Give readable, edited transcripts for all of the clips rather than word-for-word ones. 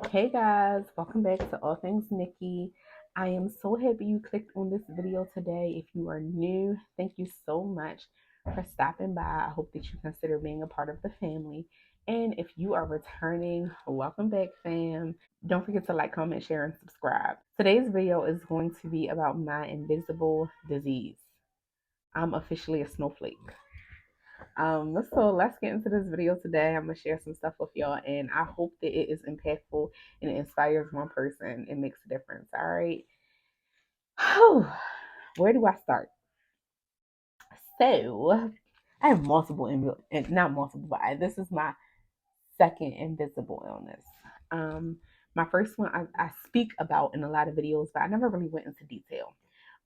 Hey guys, welcome back to All Things Nikki. I am so happy you clicked on this video today. If you are new, thank you so much for stopping by. I hope that you consider being a part of the family. And if you are returning, welcome back, fam. Don't forget to like, comment, share, and subscribe. Today's video is going to be about my invisible disease. I'm officially a snowflake. So let's get into this video today. I'm gonna share some stuff with y'all, and I hope that it is impactful and it inspires one person and makes a difference. All right. Where do I start? So I have multiple, and not multiple, but this is my second invisible illness. Um, my first one I speak about in a lot of videos, but I never really went into detail.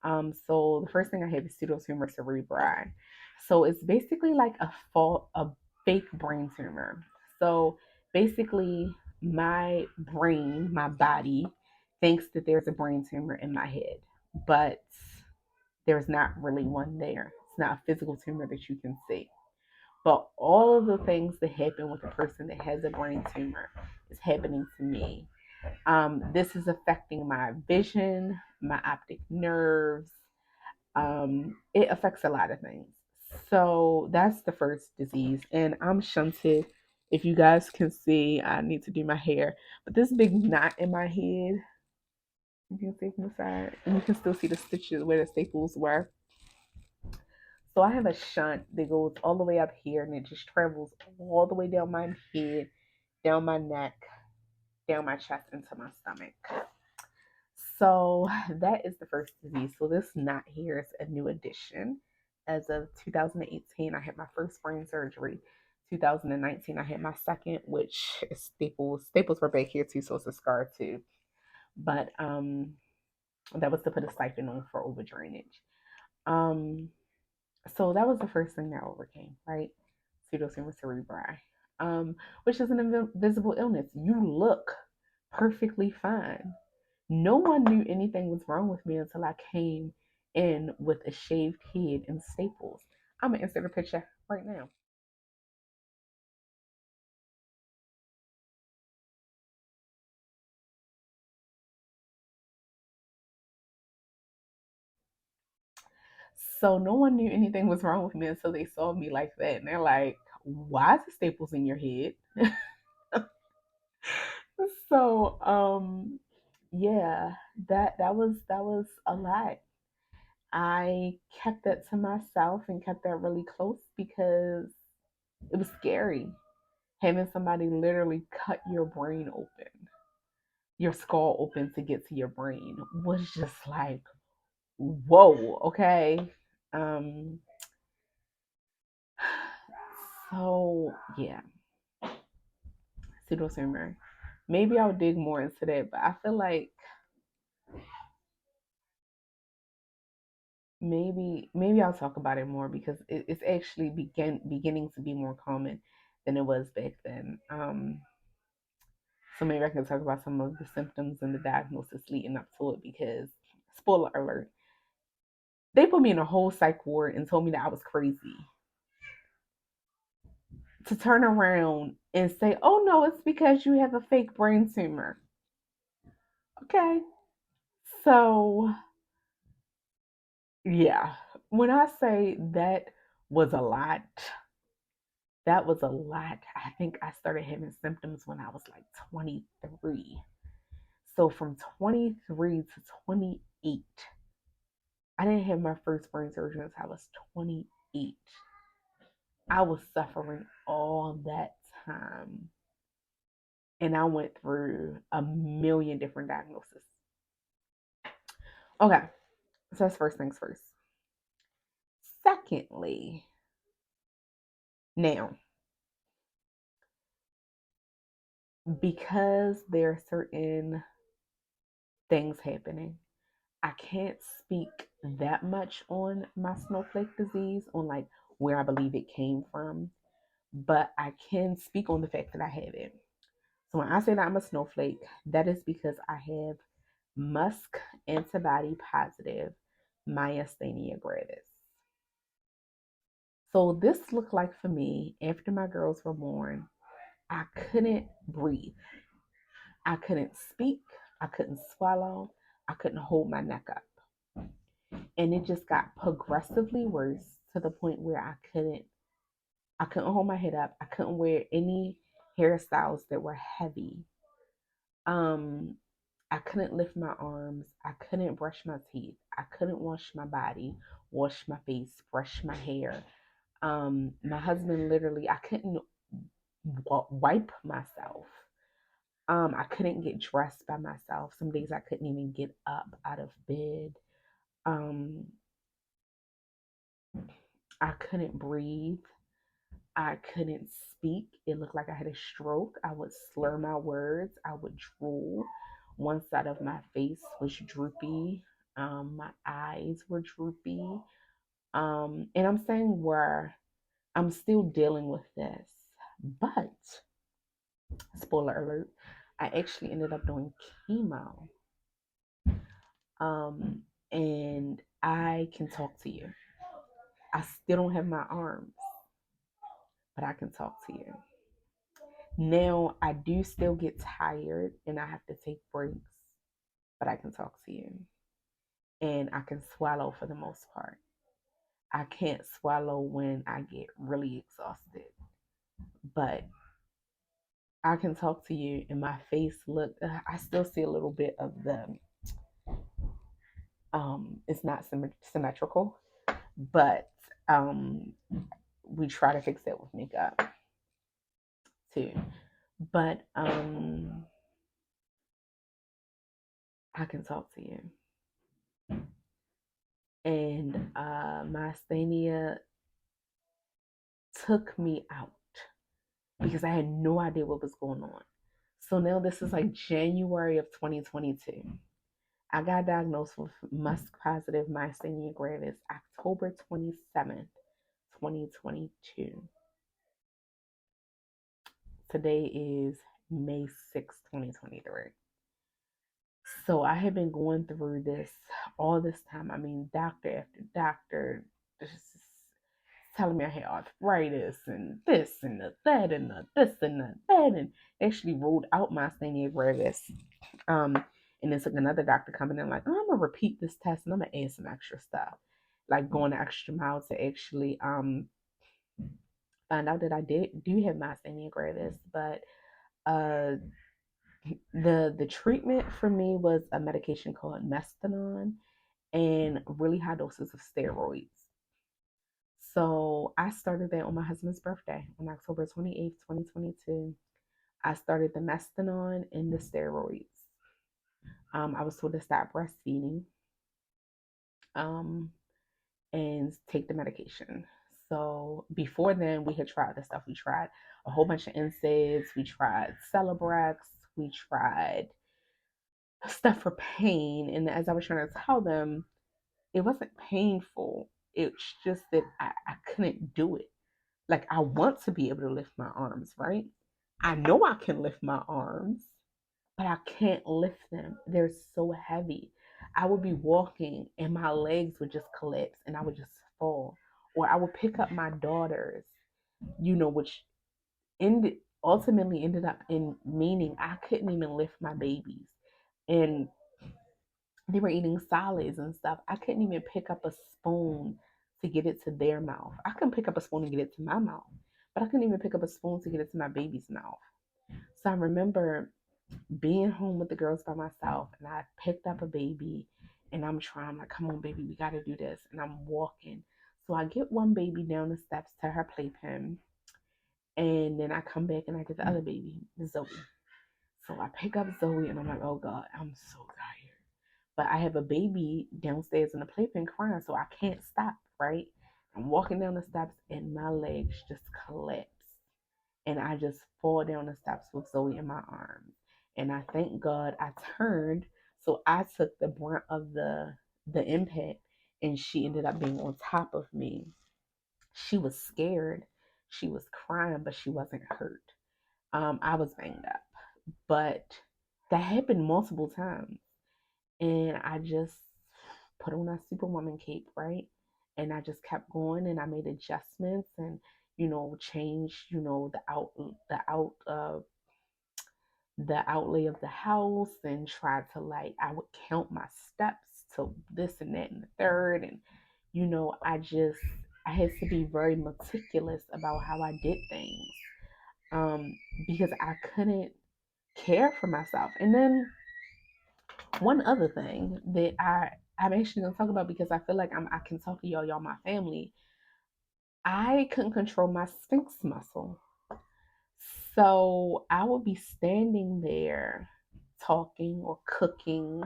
So the first thing I have is pseudotumor cerebri. So it's basically like a fake brain tumor. So basically, my brain, my body, thinks that there's a brain tumor in my head, but there's not really one there. It's not a physical tumor that you can see. But all of the things that happen with a person that has a brain tumor is happening to me. This is affecting my vision, my optic nerves. It affects a lot of things. So that's the first disease. And I'm shunted. If you guys can see, I need to do my hair. But this big knot in my head, you can see from the side, and you can still see the stitches where the staples were. So I have a shunt that goes all the way up here and it just travels all the way down my head, down my neck, down my chest, into my stomach. So that is the first disease. So this knot here is a new addition. As of 2018, I had my first brain surgery. 2019, I had my second, which is staples. Staples were back here too, so it's a scar too. But that was to put a siphon on for over drainage. Um, so that was the first thing that I overcame, right? Pseudotumor cerebri, which is an invisible illness. You look perfectly fine. No one knew anything was wrong with me until I came in with a shaved head and staples. I'm gonna insert a picture right now. So no one knew anything was wrong with me until they saw me like that, and they're like, "Why is the staples in your head?" So yeah, that was a lot. I kept that to myself and kept that really close because it was scary having somebody literally cut your brain open, your skull open to get to your brain was just like, whoa, okay. Um, so yeah, pseudotumor. Maybe I'll dig more into that, but I feel like maybe I'll talk about it more because it's actually beginning to be more common than it was back then. So maybe I can talk about some of the symptoms and the diagnosis leading up to it because spoiler alert, they put me in a whole psych ward and told me that I was crazy. To turn around and say, "Oh no, it's because you have a fake brain tumor." Okay. So, yeah. When I say that was a lot, that was a lot. I think I started having symptoms when I was like 23. So from 23 to 28, I didn't have my first brain surgery until I was 28. I was suffering all that time. And I went through a million different diagnoses. Okay, so that's first things first. Secondly, now, because there are certain things happening, I can't speak that much on my snowflake disease, on like where I believe it came from, but I can speak on the fact that I have it. So when I say that I'm a snowflake, that is because I have Musk antibody positive Myasthenia gravis. So this looked like for me after my girls were born, I couldn't breathe. I couldn't speak. I couldn't swallow. I couldn't hold my neck up. And it just got progressively worse to the point where I couldn't hold my head up. I couldn't wear any hairstyles that were heavy. Um, I couldn't lift my arms. I couldn't brush my teeth. I couldn't wash my body, wash my face, brush my hair. My husband literally, I couldn't wipe myself. I couldn't get dressed by myself. Some days I couldn't even get up out of bed. Um, I couldn't breathe. I couldn't speak. It looked like I had a stroke. I would slur my words. I would drool. One side of my face was droopy. My eyes were droopy. And I'm saying where I'm still dealing with this. But, spoiler alert, I actually ended up doing chemo. Um, and I can talk to you. I still don't have my arms, but I can talk to you. Now, I do still get tired and I have to take breaks, but I can talk to you. And I can swallow for the most part. I can't swallow when I get really exhausted, but I can talk to you and my face look, I still see a little bit of it's not symmetrical, but um, we try to fix it with makeup too. But I can talk to you. And myasthenia took me out because I had no idea what was going on. So now this is like January of 2022. I got diagnosed with Musk positive myasthenia gravis October 27th, 2022. Today is May 6th, 2023. So I have been going through this all this time. I mean, doctor after doctor, just telling me I had arthritis and this and that and this and that, and actually ruled out myasthenia gravis. Um, and then took another doctor coming in like, oh, I'm gonna repeat this test and I'm gonna add some extra stuff, like going the extra mile to actually find out that I do have myasthenia gravis. But uh, the treatment for me was a medication called Mestinon and really high doses of steroids. So I started that on my husband's birthday on October 28th, 2022. I started the Mestinon and the steroids. I was told to stop breastfeeding um, and take the medication. So before then, we had tried the stuff. We tried a whole bunch of NSAIDs. We tried Celebrex. We tried stuff for pain. And as I was trying to tell them, it wasn't painful. It's just that I couldn't do it. Like, I want to be able to lift my arms, right? I know I can lift my arms, but I can't lift them. They're so heavy. I would be walking and my legs would just collapse and I would just fall. Or I would pick up my daughters, which ended ultimately ended up in meaning I couldn't even lift my babies. And they were eating solids and stuff. I couldn't even pick up a spoon to get it to their mouth. I couldn't pick up a spoon and get it to my mouth, but I couldn't even pick up a spoon to get it to my baby's mouth. So I remember being home with the girls by myself, and I picked up a baby, and I'm trying, like, come on, baby, we got to do this. And I'm walking. So I get one baby down the steps to her playpen, and then I come back and I get the other baby, Zoe. So I pick up Zoe, and I'm like, oh God, I'm so tired. But I have a baby downstairs in the playpen crying, so I can't stop, right? I'm walking down the steps, and my legs just collapse. And I just fall down the steps with Zoe in my arms. And I thank God I turned, so I took the brunt of the impact, and she ended up being on top of me. She was scared, she was crying, but she wasn't hurt. I was banged up, but that happened multiple times, and I just put on that superwoman cape, right? And I just kept going, and I made adjustments, and changed, the out the outlay of the house and try to, like, I would count my steps to this and that and the third. And, I had to be very meticulous about how I did things, um, because I couldn't care for myself. And then one other thing that I'm actually gonna talk about, because I feel like I can talk to y'all my family. I couldn't control my sphinx muscle. So I would be standing there talking or cooking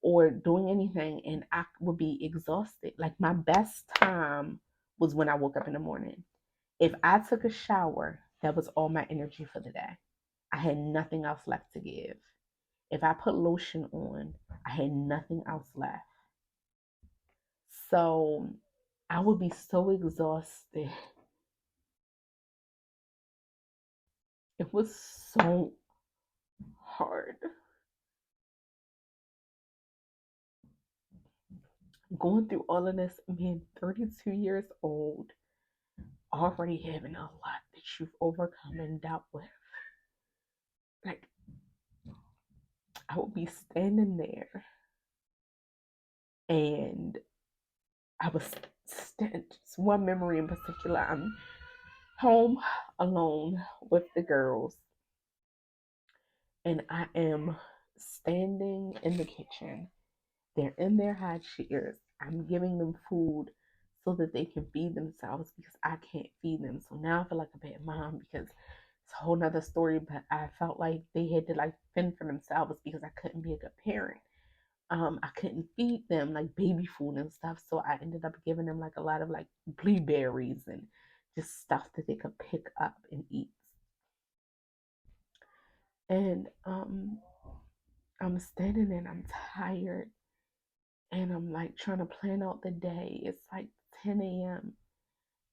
or doing anything, and I would be exhausted. Like, my best time was when I woke up in the morning. If I took a shower, that was all my energy for the day. I had nothing else left to give. If I put lotion on, I had nothing else left. So I would be so exhausted. It was so hard. Going through all of this, being 32 years old, already having a lot that you've overcome and dealt with. Like, I would be standing there, and I was one memory in particular. I'm home alone with the girls, and I am standing in the kitchen. They're in their high chairs. I'm giving them food so that they can feed themselves, because I can't feed them. So now I feel like a bad mom, because it's a whole nother story, but I felt like they had to, like, fend for themselves because I couldn't be a good parent. I couldn't feed them like baby food and stuff. So I ended up giving them, like, a lot of, like, blueberries and just stuff that they could pick up and eat. And I'm standing there and I'm tired, and I'm, like, trying to plan out the day. It's like 10 a.m.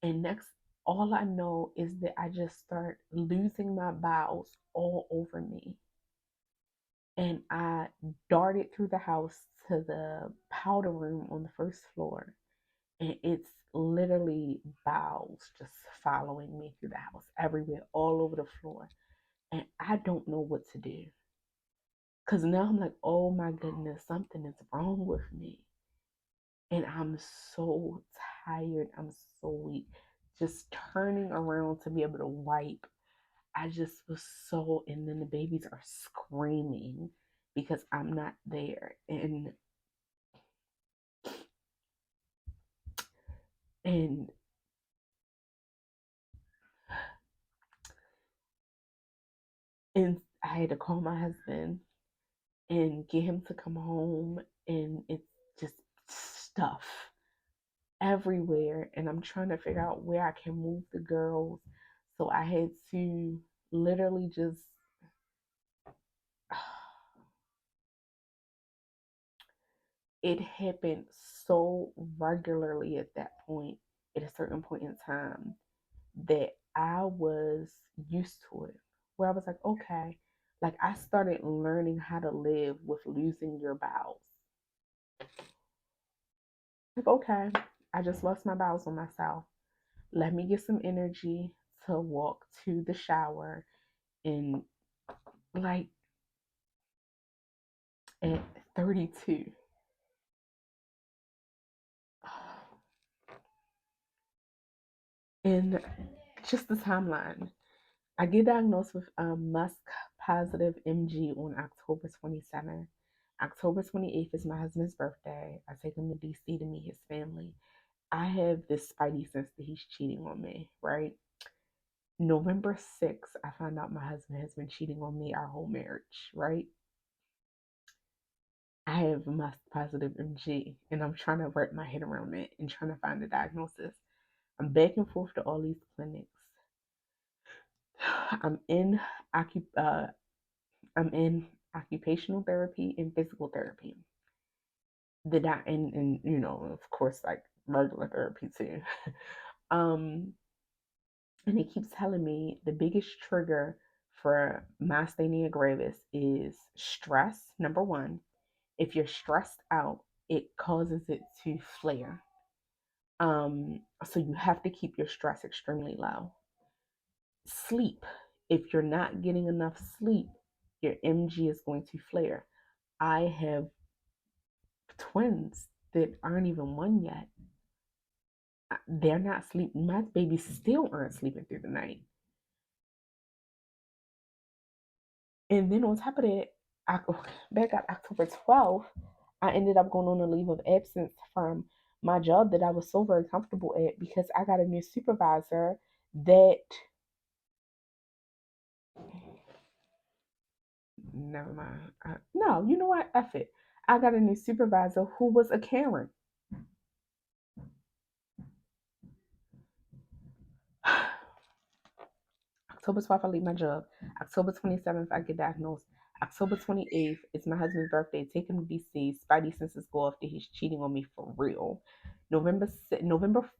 And next, all I know is that I just start losing my bowels all over me. And I darted through the house to the powder room on the first floor. And it's literally bowels just following me through the house, everywhere, all over the floor. And I don't know what to do. Because now I'm like, oh my goodness, something is wrong with me. And I'm so tired. I'm so weak. Just turning around to be able to wipe. I just was so, and then the babies are screaming because I'm not there. And and I had to call my husband and get him to come home, and it's just stuff everywhere, and I'm trying to figure out where I can move the girls. So I had to literally just it happened so regularly at that point, at a certain point in time, that I was used to it. Where I was like, okay, like, I started learning how to live with losing your bowels. Like, okay, I just lost my bowels on myself. Let me get some energy to walk to the shower. And, like, at 32, in just the timeline, I get diagnosed with Musk positive MG on October 27th. October 28th is my husband's birthday. I take him to DC to meet his family. I have this spidey sense that he's cheating on me, right? November 6th, I find out my husband has been cheating on me our whole marriage, right? I have Musk positive MG, and I'm trying to wrap my head around it and trying to find a diagnosis. I'm back and forth to all these clinics. I'm in uh, I'm in occupational therapy and physical therapy. And of course, like, regular therapy too. um, and he keeps telling me the biggest trigger for myasthenia gravis is stress. Number one, if you're stressed out, it causes it to flare. So you have to keep your stress extremely low. Sleep. If you're not getting enough sleep, your MG is going to flare. I have twins that aren't even one yet. They're not sleeping. My babies still aren't sleeping through the night. And then on top of that, I, back at October 12th, I ended up going on a leave of absence from my job that I was so very comfortable at because I got a new supervisor that, never mind. No, you know what? F it. I got a new supervisor who was a Karen. October 12th, I leave my job. October 27th, I get diagnosed. October 28th, it's my husband's birthday. Take him to DC. Spidey senses go off that he's cheating on me for real. November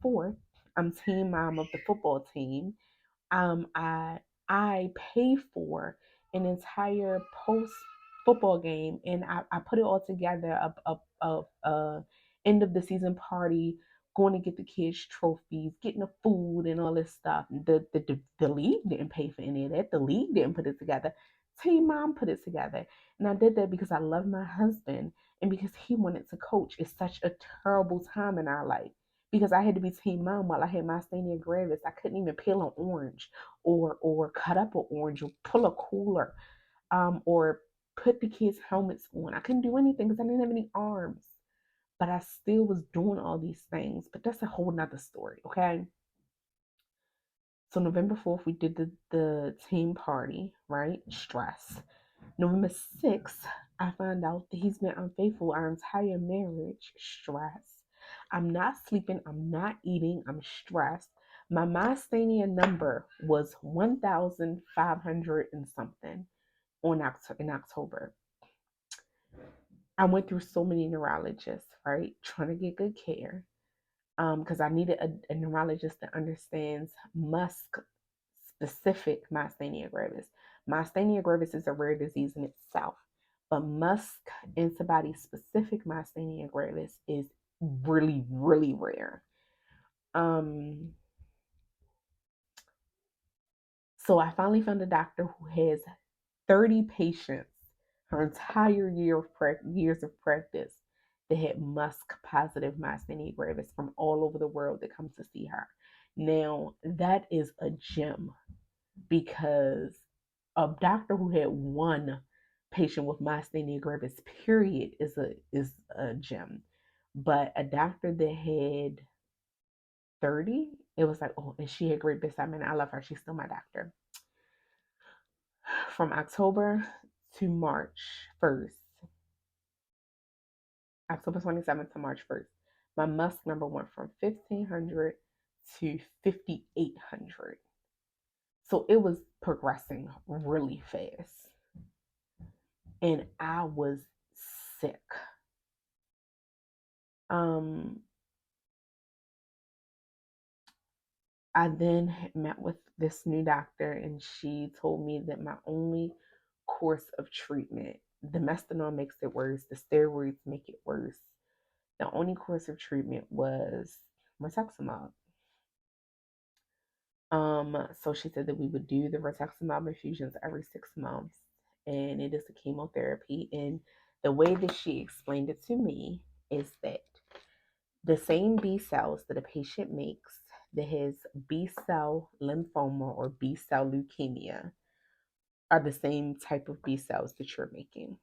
4th, I'm team mom of the football team. um I I pay for an entire post football game, and I put it all together, a end of the season party, going to get the kids trophies, getting the food and all this stuff. The league didn't pay for any of that. The league didn't put it together. Team mom put it together. And I did that because I love my husband and because he wanted to coach. It's such a terrible time in our life because I had to be team mom while I had myasthenia gravis. I couldn't even peel an orange or cut up an orange or pull a cooler, or put the kids' helmets on. I couldn't do anything because I didn't have any arms. But I still was doing all these things. But that's a whole nother story, okay? So November 4th, we did the team party, right? Stress. November 6th, I found out that he's been unfaithful our entire marriage. Stress. I'm not sleeping. I'm not eating. I'm stressed. My myasthenia number was 1,500 and something in October. I went through so many neurologists, right? Trying to get good care. Because I needed a neurologist that understands Musk specific myasthenia gravis. Myasthenia gravis is a rare disease in itself, but Musk antibody specific myasthenia gravis is really, really rare. Um, so I finally found a doctor who has 30 patients, her entire years of practice, that had Musk positive myasthenia gravis from all over the world that comes to see her. Now, that is a gem because a doctor who had one patient with myasthenia gravis, period, is a gem. But a doctor that had 30, it was like, oh, and she had great bedside manner. I love her. She's still my doctor. From October to March 1st, October 27th to March 1st, my Musk number went from 1,500 to 5,800. So it was progressing really fast. And I was sick. Um, I then met with this new doctor, and she told me that my only course of treatment, the methanol makes it worse, the steroids make it worse. The only course of treatment was rituximab. So she said that we would do the rituximab infusions every 6 months, and it is a chemotherapy. And the way that she explained it to me is that the same B cells that a patient makes that has B cell lymphoma or B cell leukemia are the same type of B cells that you're making.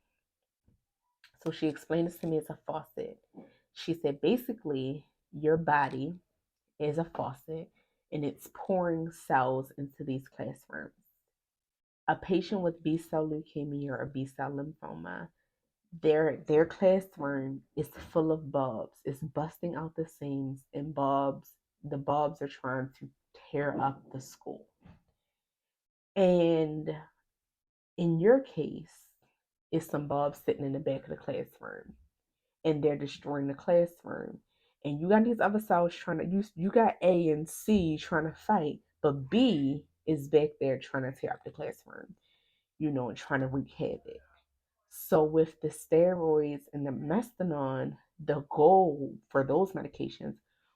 So she explained this to me as a faucet. She said basically your body is a faucet and it's pouring cells into these classrooms. A patient with B cell leukemia or B cell lymphoma, their classroom is full of bulbs. It's busting out the seams, and the bulbs are trying to tear up the school. And in your case, it's some bulbs sitting in the back of the classroom, and they're destroying the classroom. And you got these other cells trying to you got A and C trying to fight, but B is back there trying to tear up the classroom, and trying to wreak havoc. So with the steroids and the methanol, the goal for those medications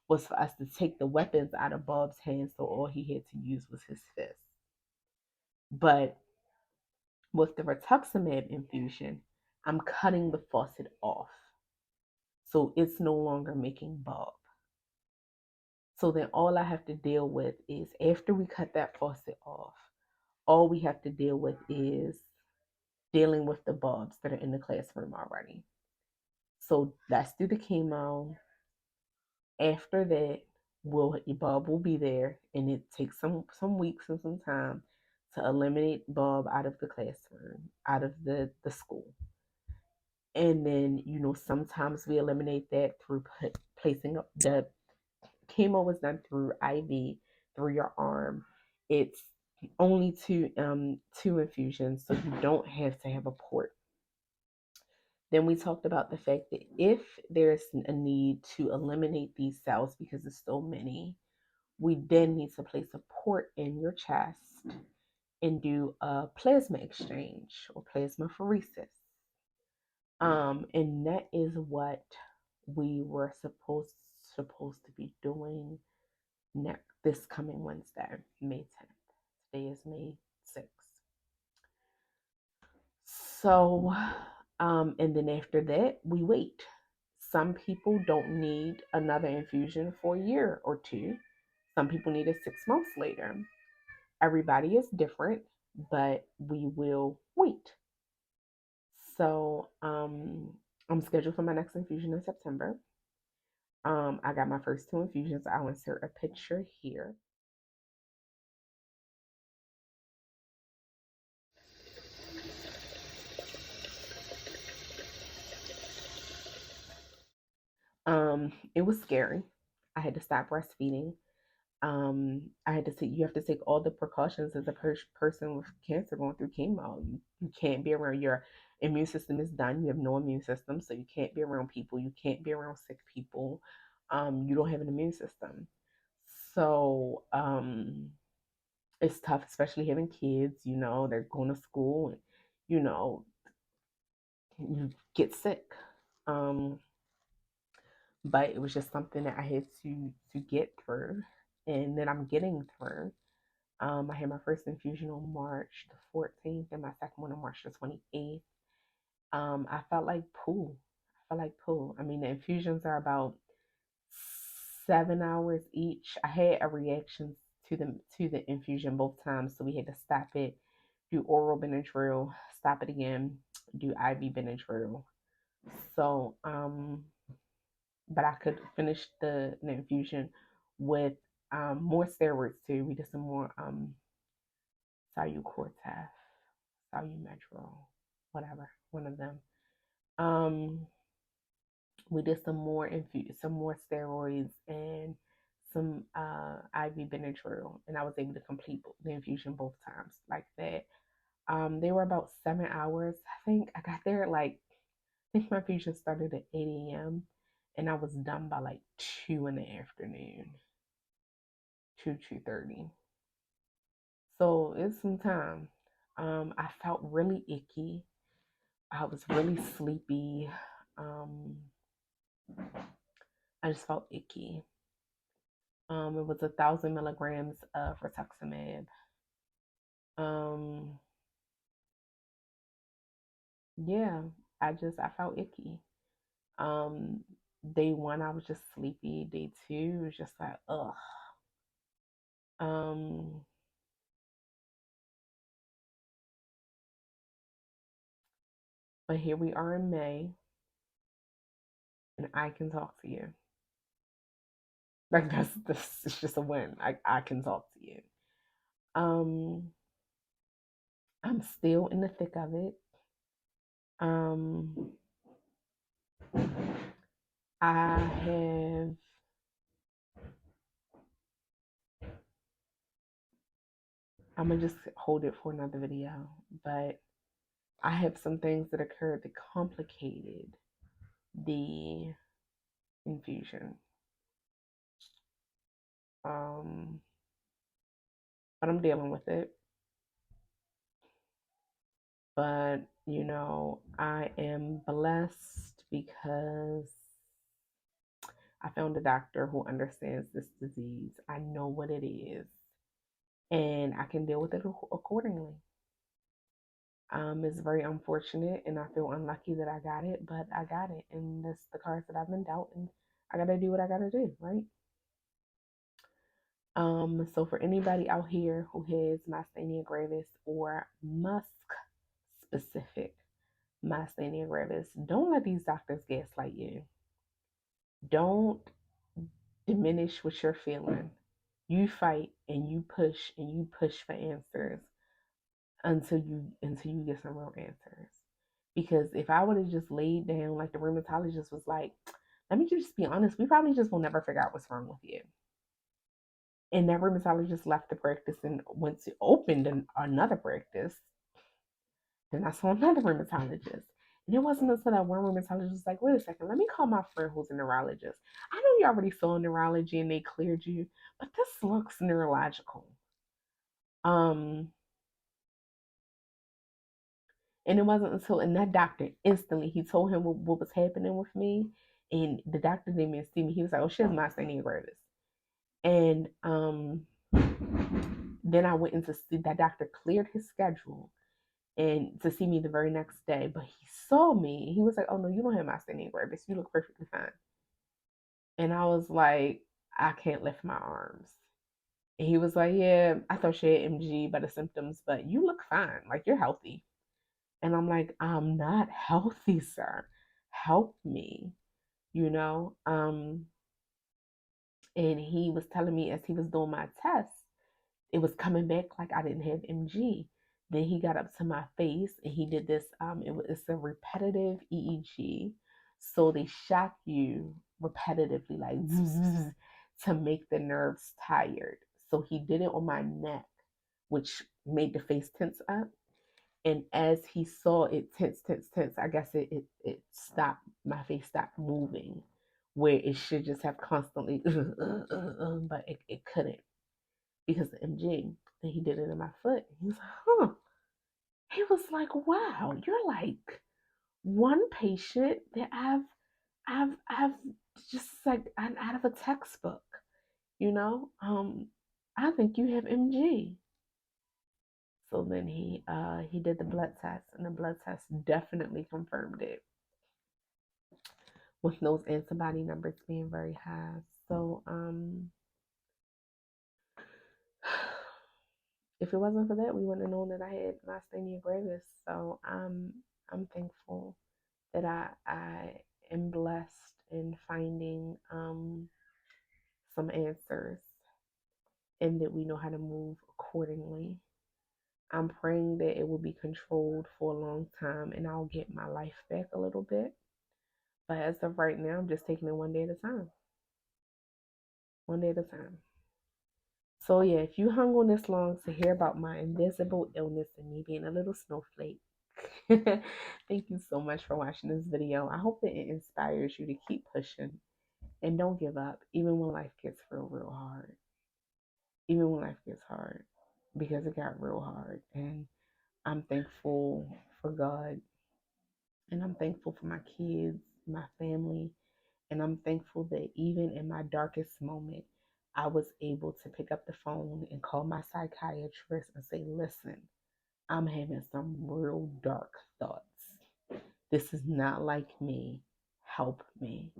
was for us to take the weapons out of Bob's hands, so all he had to use was his fist. But With the rituximab infusion, I'm cutting the faucet off. So it's no longer making bulb. So then all I have to deal with is after we cut that faucet off, all we have to deal with is dealing with the bulbs that are in the classroom already. So that's through the chemo. After that, bulb will be there, and it takes some weeks and some time to eliminate bulb out of the classroom, out of the school. And then, sometimes we eliminate that through placing up the chemo was done through IV through your arm. It's only two infusions, so you don't have to have a port. Then we talked about the fact that if there's a need to eliminate these cells because there's so many, we then need to place a port in your chest and do a plasma exchange or plasmapheresis. And that is what we were supposed to be doing this coming Wednesday, May 10th. Today is May 6th. So, and then after that, we wait. Some people don't need another infusion for a year or two. Some people need it 6 months later. Everybody is different, but we will wait. So, I'm scheduled for my next infusion in September. I got my first two infusions. I'll insert a picture here. It was scary. I had to stop breastfeeding. I had to take. You have to take all the precautions as a person with cancer going through chemo. You can't be around. Your immune system is done. You have no immune system, so you can't be around people. You can't be around sick people. You don't have an immune system, so it's tough, especially having kids. They're going to school, and you get sick. Um, but it was just something that I had to get through, and that I'm getting through. I had my first infusion on March the 14th, and my second one on March the 28th. I felt like poo. I mean, the infusions are about 7 hours each. I had a reaction to the infusion both times, so we had to stop it, do oral Benadryl, stop it again, do IV Benadryl. So, but I could finish the infusion with more steroids too. We did some more Salucortef, Salumedrol, whatever, one of them. We did some more steroids and some IV Benadryl, and I was able to complete the infusion both times like that. They were about 7 hours. I think I got there at I think my infusion started at 8 a.m. and I was done by like 2 in the afternoon, 2:30. So it's some time. I felt really icky. I was really sleepy. Um, I just felt icky. It was 1,000 milligrams of rituximab. Um, yeah, I felt icky. Um, Day one, I was just sleepy. Day two was just like, ugh. Um, but here we are in May, and I can talk to you. Like that's it's just a win. I can talk to you. Um, I'm still in the thick of it. Um, I have I'm gonna just hold it for another video, but I have some things that occurred that complicated the infusion. Um, but I'm dealing with it. But I am blessed because I found a doctor who understands this disease. I know what it is, and I can deal with it accordingly. It's very unfortunate, and I feel unlucky that I got it, but I got it, and that's the cards that I've been dealt, and I gotta do what I gotta do, right? So for anybody out here who has myasthenia gravis or Musk specific myasthenia gravis, don't let these doctors gaslight you. Don't diminish what you're feeling. You fight and you push for answers until you get some real answers. Because if I would have just laid down like the rheumatologist was like, let me just be honest, we probably just will never figure out what's wrong with you. And that rheumatologist left the practice and went to open another practice. Then I saw another rheumatologist. And it wasn't until that one rheumatologist was like, wait a second, let me call my friend who's a neurologist. I know you already saw neurology and they cleared you, but this looks neurological. Um, and it wasn't until, and that doctor instantly, he told him what was happening with me. And the doctor didn't even see me. He was like, oh, she has myasthenia gravis. And then I went in to see that doctor cleared his schedule and to see me the very next day. But he saw me. He was like, oh, no, you don't have myasthenia gravis. You look perfectly fine. And I was like, I can't lift my arms. And he was like, yeah, I thought she had MG by the symptoms, but you look fine. Like, you're healthy. And I'm like, I'm not healthy, sir. Help me, you know? And he was telling me as he was doing my test, it was coming back like I didn't have MG. Then he got up to my face and he did this. It's a repetitive EEG. So they shock you repetitively, like zzz, to make the nerves tired. So he did it on my neck, which made the face tense up. And as he saw it tense, tense, tense, I guess it stopped, my face stopped moving where it should just have constantly, but it couldn't because of MG. Then he did it in my foot. He was like, huh. He was like, wow, you're like one patient that I've just like out of a textbook, you know? I think you have MG. So then he did the blood test, and the blood test definitely confirmed it with those antibody numbers being very high. So if it wasn't for that, we wouldn't have known that I had myasthenia gravis. So I'm thankful that I am blessed in finding some answers and that we know how to move accordingly. I'm praying that it will be controlled for a long time and I'll get my life back a little bit. But as of right now, I'm just taking it one day at a time. One day at a time. So yeah, if you hung on this long to hear about my invisible illness and me being a little snowflake, thank you so much for watching this video. I hope that it inspires you to keep pushing and don't give up, even when life gets real hard. Even when life gets hard, because it got real hard. And I'm thankful for God, and I'm thankful for my kids, my family, and I'm thankful that even in my darkest moment, I was able to pick up the phone and call my psychiatrist and say, listen, I'm having some real dark thoughts. This is not like me. Help me.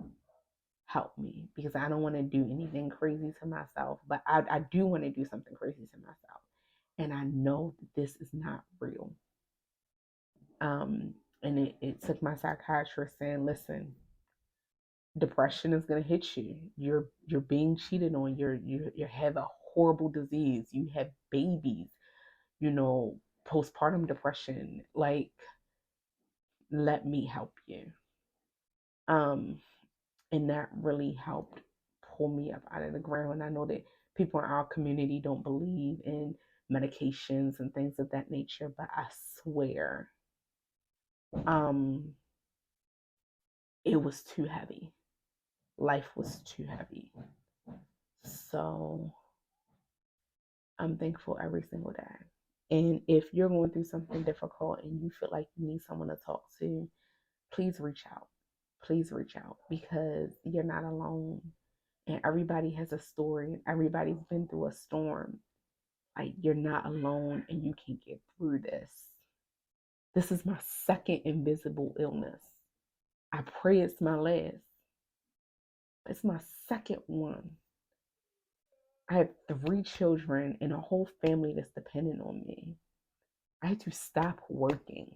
Help me. Because I don't want to do anything crazy to myself, but I do want to do something crazy to myself. And I know that this is not real. And it took my psychiatrist saying, listen, depression is going to hit you. You're being cheated on. You have a horrible disease. You have babies, you know, postpartum depression. Like, let me help you. And that really helped pull me up out of the ground. I know that people in our community don't believe in medications and things of that nature, but I swear, um, it was too heavy. Life was too heavy. So I'm thankful every single day. And if you're going through something difficult and you feel like you need someone to talk to, please reach out. Please reach out because you're not alone. And everybody has a story and everybody's been through a storm. Like, you're not alone and you can get through this. This is my second invisible illness. I pray it's my last. It's my second one. I have 3 children and a whole family that's dependent on me. I had to stop working.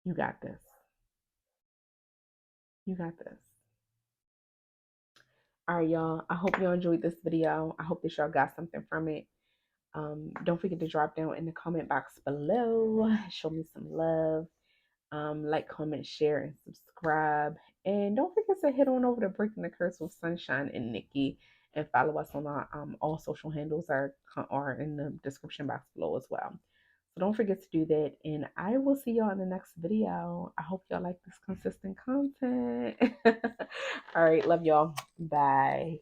You got this. You got this. All right, y'all. I hope y'all enjoyed this video. I hope that y'all got something from it. Don't forget to drop down in the comment box below. Show me some love. Like, comment, share, and subscribe. And don't forget to head on over to Breaking the Curse with Sunshine and Nikki, and follow us on our all social handles are in the description box below as well. So don't forget to do that, and I will see y'all in the next video. I hope y'all like this consistent content. All right, love y'all. Bye.